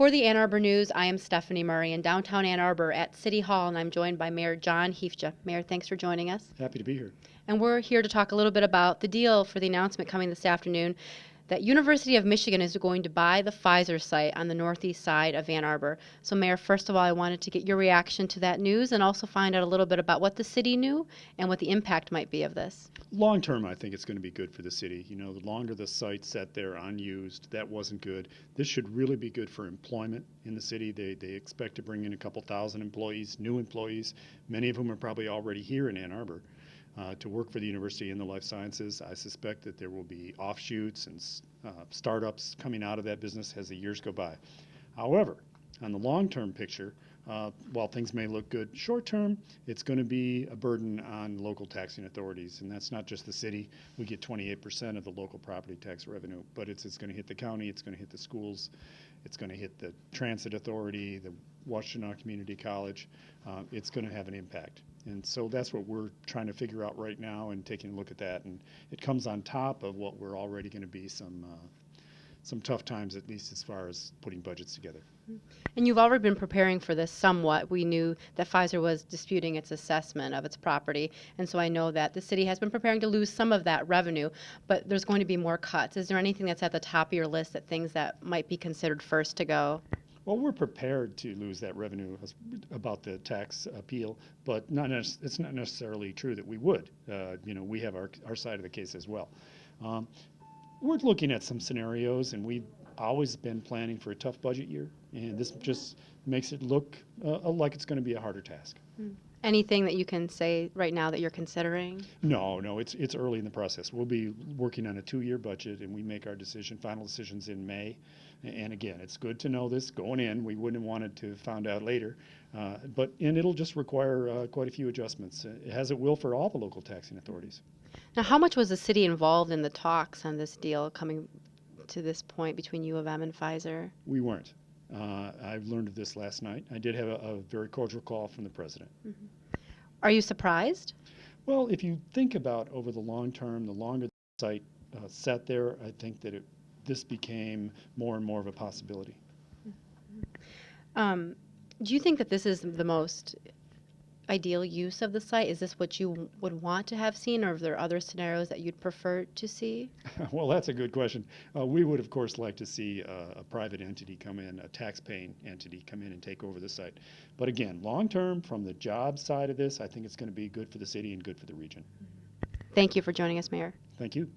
For the Ann Arbor News, I am Stephanie Murray in downtown Ann Arbor at City Hall, and I'm joined by Mayor John Heifja. Mayor, thanks for joining us. Happy to be here. And we're here to talk a little bit about the deal for the announcement coming this afternoon that University of Michigan is going to buy the Pfizer site on the northeast side of Ann Arbor. So, Mayor, first of all, I wanted to get your reaction to that news and also find out a little bit about what the city knew and what the impact might be of this. Long term, I think it's going to be good for the city. You know, the longer the site sat there unused, that wasn't good. This should really be good for employment in the city. They expect to bring in a couple thousand employees, new employees, many of whom are probably already here in Ann Arbor. To work for the university in the life sciences. I suspect that there will be offshoots and startups coming out of that business as the years go by. However, on the long-term picture, while things may look good short-term, it's going to be a burden on local taxing authorities, and that's not just the city. We get 28% of the local property tax revenue, but it's going to hit the county, it's going to hit the schools, it's going to hit the transit authority, the Washtenaw Community College. It's going to have an impact. And so that's what we're trying to figure out right now and taking a look at that. And it comes on top of what we're already going to be some tough times, at least as far as putting budgets together. And you've already been preparing for this somewhat. We knew that Pfizer was disputing its assessment of its property, and so I know that the city has been preparing to lose some of that revenue, but there's going to be more cuts. Is there anything that's at the top of your list, that things that might be considered first to go? Well, we're prepared to lose that revenue about the tax appeal, but it's not necessarily true that we would. We have our side of the case as well. We're looking at some scenarios, and we've always been planning for a tough budget year, and this just makes it look like it's going to be a harder task. Anything that you can say right now that you're considering? No, it's early in the process. We'll be working on a 2-year budget, and we make our final decisions in May. And again, it's good to know this going in. We wouldn't have wanted to find out later, and it'll just require quite a few adjustments, as it will for all the local taxing authorities. Now, how much was the city involved in the talks on this deal coming to this point between U of M and Pfizer? We weren't. I learned of this last night. I did have a very cordial call from the president. Mm-hmm. Are you surprised? Well, if you think about over the long term, the longer the site sat there, I think that this became more and more of a possibility. Do you think that this is the most ideal use of the site? Is this what you would want to have seen, or are there other scenarios that you'd prefer to see? Well, that's a good question. We would, of course, like to see a private entity come in, a tax-paying entity come in and take over the site. But again, long-term, from the job side of this, I think it's going to be good for the city and good for the region. Thank you for joining us, Mayor. Thank you.